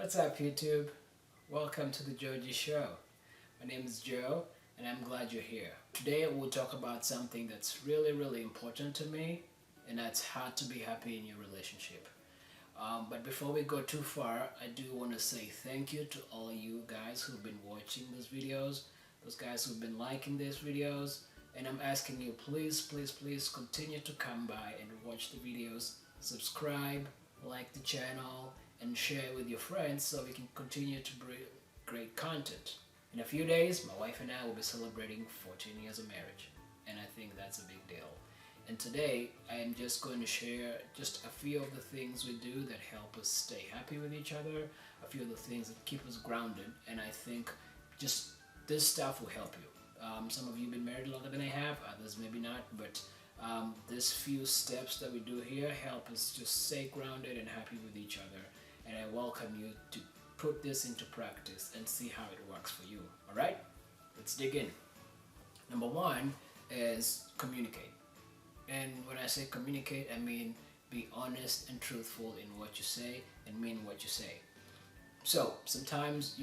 What's up, YouTube? Welcome to the Joe G Show. My name is Joe, and I'm glad you're here. Today, we'll talk about something that's really important to me, and that's how to be happy in your relationship. But before we go too far, I do want to say thank you to all you guys who've been watching these videos, those guys who've been liking these videos, and I'm asking you, please continue to come by and watch the videos, subscribe, like the channel, and share with your friends so we can continue to bring great content. In a few days, my wife and I will be celebrating 14 years of marriage, and I think that's a big deal. And today, I am just going to share just a few of the things we do that help us stay happy with each other, a few of the things that keep us grounded, and I think just this stuff will help you. Some of you have been married longer than I have, others maybe not, but these few steps that we do here help us just stay grounded and happy with each other. And I welcome you to put this into practice and see how it works for you. Alright? Let's dig in. Number one is communicate. And when I say communicate, I mean be honest and truthful in what you say and mean what you say. So sometimes,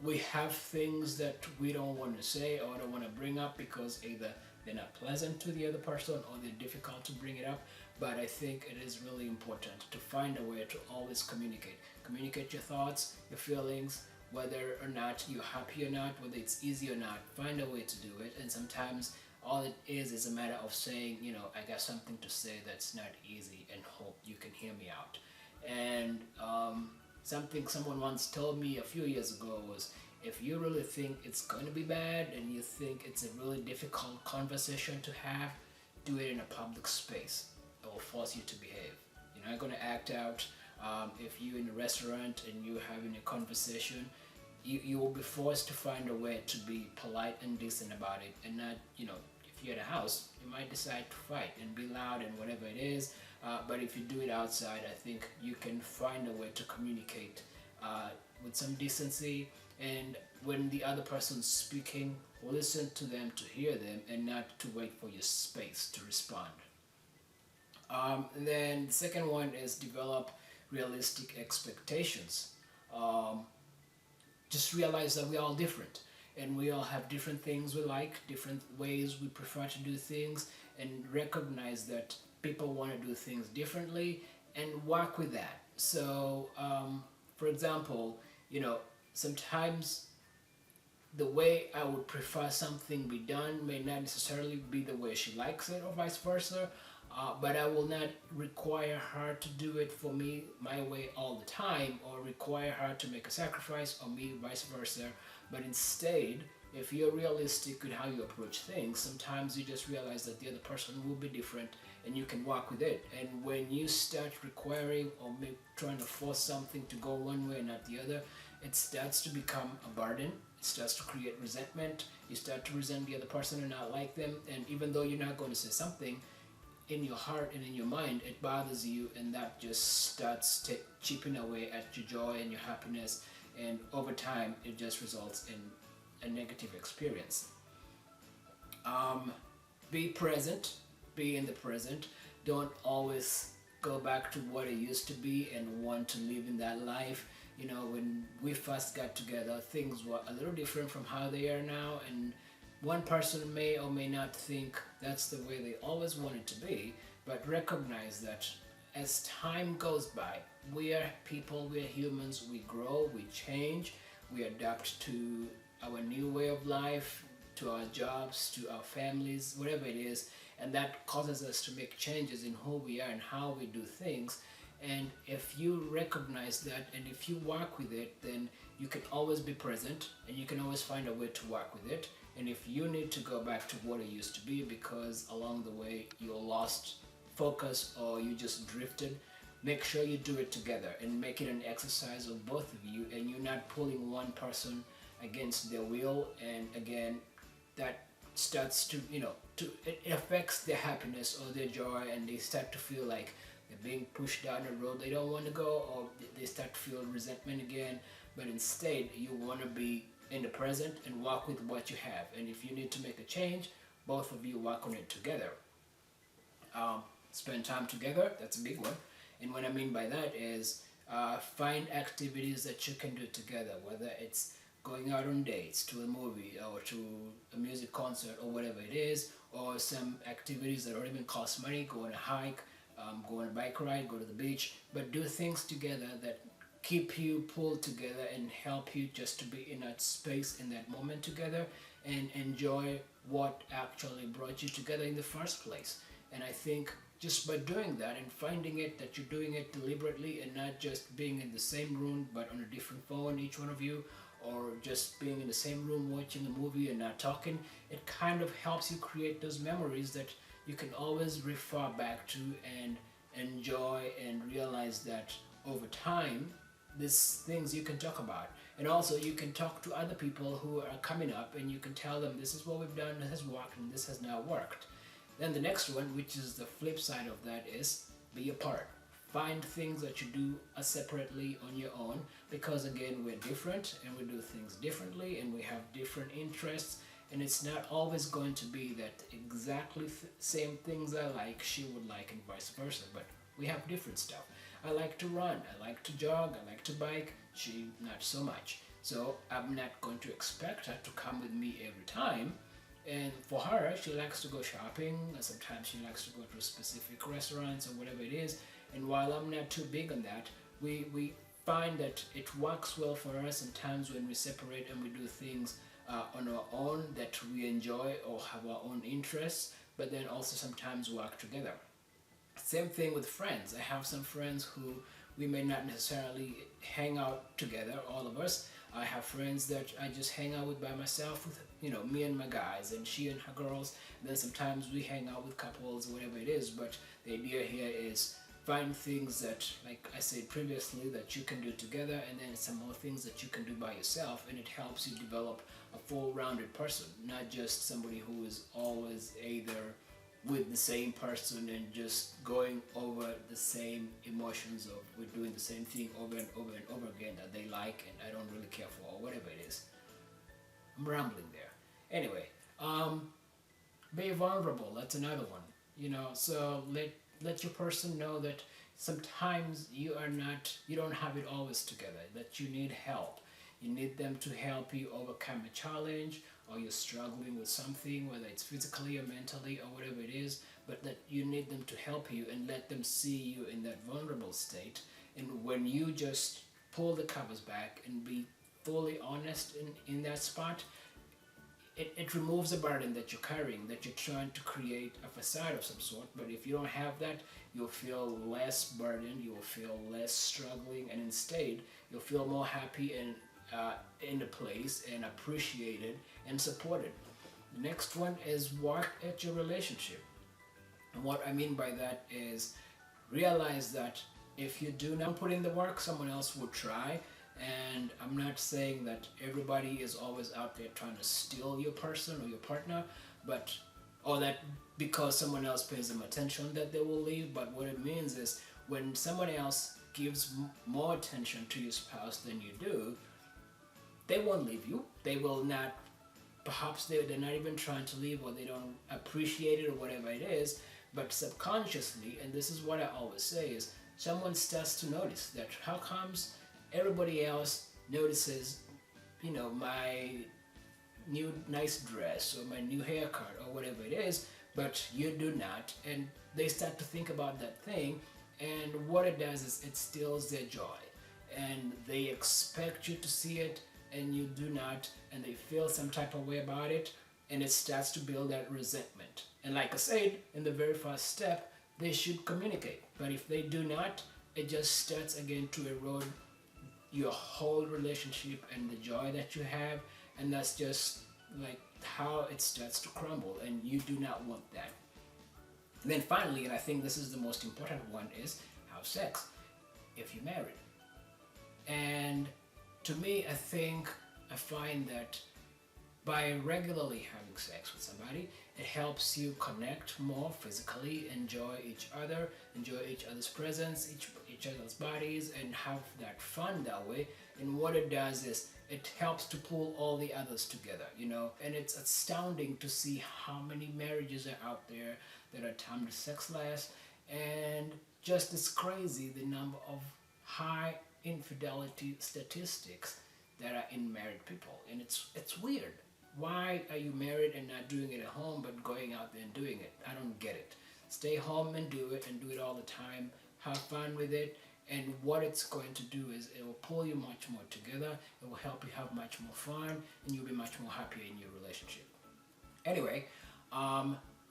we have things that we don't want to say or don't want to bring up because either they're not pleasant to the other person or they're difficult to bring it up. But I think it is really important to find a way to always communicate. Communicate your thoughts, your feelings, whether or not you're happy or not, whether it's easy or not. Find a way to do it. And sometimes all it is a matter of saying, I got something to say that's not easy and hope you can hear me out. And something someone once told me a few years ago was, if you really think it's going to be bad and you think it's a really difficult conversation to have, do it in a public space. It will force you to behave. You're not going to act out. If you're in a restaurant and you're having a conversation, you will be forced to find a way to be polite and decent about it, and not, if you're at a house, you might decide to fight and be loud and whatever it is. But if you do it outside, I think you can find a way to communicate with some decency. And when the other person's speaking, listen to them to hear them and not to wait for your space to respond. And then the second one is develop realistic expectations. Just realize that we're all different and we all have different things we like, different ways we prefer to do things, and recognize that people want to do things differently and work with that. So, for example, sometimes the way I would prefer something be done may not necessarily be the way she likes it, or vice versa. But I will not require her to do it for me my way all the time, or require her to make a sacrifice, or me vice versa. But instead, if you're realistic with how you approach things, sometimes you just realize that the other person will be different and you can work with it. And when you start requiring or maybe trying to force something to go one way and not the other, it starts to become a burden. It starts to create resentment. You start to resent the other person and not like them. And even though you're not going to say something, in your heart and in your mind, it bothers you, and that just starts chipping away at your joy and your happiness. And over time, it just results in a negative experience. Be present. Be in the present. Don't always go back to what it used to be and want to live in that life. When we first got together, things were a little different from how they are now, and one person may or may not think that's the way they always want it to be, but recognize that as time goes by, we are people, we are humans, we grow, we change, we adapt to our new way of life, to our jobs, to our families, whatever it is, and that causes us to make changes in who we are and how we do things. And if you recognize that and if you work with it, then you can always be present and you can always find a way to work with it. And if you need to go back to what it used to be because along the way you lost focus or you just drifted, make sure you do it together and make it an exercise of both of you, and you're not pulling one person against their will. And again, that starts to, it affects their happiness or their joy, and they start to feel like they're being pushed down a road they don't want to go, or they start to feel resentment again. But instead, you want to be in the present and work with what you have. And if you need to make a change, both of you work on it together. Spend time together, that's a big one. And what I mean by that is find activities that you can do together, whether it's going out on dates, to a movie, or to a music concert, or whatever it is, or some activities that don't even cost money, go on a hike, go on a bike ride, go to the beach, but do things together that keep you pulled together and help you just to be in that space, in that moment together, and enjoy what actually brought you together in the first place. And I think just by doing that and finding it that you're doing it deliberately and not just being in the same room but on a different phone, each one of you, or just being in the same room watching a movie and not talking, it kind of helps you create those memories that you can always refer back to and enjoy and realize that over time, these things you can talk about. And also you can talk to other people who are coming up and you can tell them this is what we've done, this has worked and this has not worked. Then the next one, which is the flip side of that, is be a part. Find things that you do separately on your own, because again, we're different and we do things differently and we have different interests, and it's not always going to be that exactly same things I like she would like and vice versa, but we have different stuff. I like to run, I like to jog, I like to bike, she not so much. So I'm not going to expect her to come with me every time. And for her, she likes to go shopping, and sometimes she likes to go to specific restaurants or whatever it is. And while I'm not too big on that, we find that it works well for us in times when we separate and we do things on our own that we enjoy or have our own interests, but then also sometimes work together. Same thing with friends. I have some friends who we may not necessarily hang out together, all of us. I have friends that I just hang out with by myself, with me and my guys, and she and her girls. And then sometimes we hang out with couples, whatever it is. But the idea here is find things that, like I said previously, that you can do together, and then some more things that you can do by yourself, and it helps you develop a full-rounded person, not just somebody who is always either with the same person and just going over the same emotions of we're doing the same thing over and over and over again that they like and I don't really care for, or whatever it is. I'm rambling there. Anyway, be vulnerable. That's another one. So let your person know that sometimes you don't have it always together, that you need help. You need them to help you overcome a challenge, or you're struggling with something, whether it's physically or mentally or whatever it is, but that you need them to help you and let them see you in that vulnerable state. And when you just pull the covers back and be fully honest in that spot, it removes a burden that you're carrying, that you're trying to create a facade of some sort. But if you don't have that, you'll feel less burdened, you'll feel less struggling, and instead you'll feel more happy and in the place and appreciated and supported. The next one is work at your relationship. And what I mean by that is realize that if you do not put in the work, someone else will try. And I'm not saying that everybody is always out there trying to steal your person or your partner, or that because someone else pays them attention that they will leave. But what it means is when someone else gives more attention to your spouse than you do, they won't leave you. They will not, perhaps they're not even trying to leave, or they don't appreciate it or whatever it is, but subconsciously, and this is what I always say, is someone starts to notice that how comes everybody else notices, my new nice dress or my new haircut or whatever it is, but you do not, and they start to think about that thing, and what it does is it steals their joy, and they expect you to see it, and you do not, and they feel some type of way about it, and it starts to build that resentment. And like I said, in the very first step, they should communicate. But if they do not, it just starts again to erode your whole relationship and the joy that you have, and that's just like how it starts to crumble, and you do not want that. And then finally, and I think this is the most important one, is have sex if you're married. And to me, I find that by regularly having sex with somebody, it helps you connect more physically, enjoy each other's presence, each other's bodies, and have that fun that way. And what it does is it helps to pull all the others together, and it's astounding to see how many marriages are out there that are timed sexless, and just as crazy the number of high infidelity statistics that are in married people, and it's weird. Why are you married and not doing it at home but going out there and doing it? I don't get it. Stay home and do it, and do it all the time. Have fun with it, and what it's going to do is it will pull you much more together. It will help you have much more fun, and you'll be much more happier in your relationship. Anyway,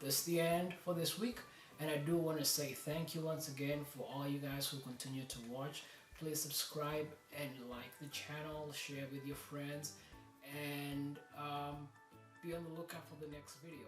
that's the end for this week, and I do want to say thank you once again for all you guys who continue to watch. Please subscribe and like the channel, share with your friends, and be on the lookout for the next video.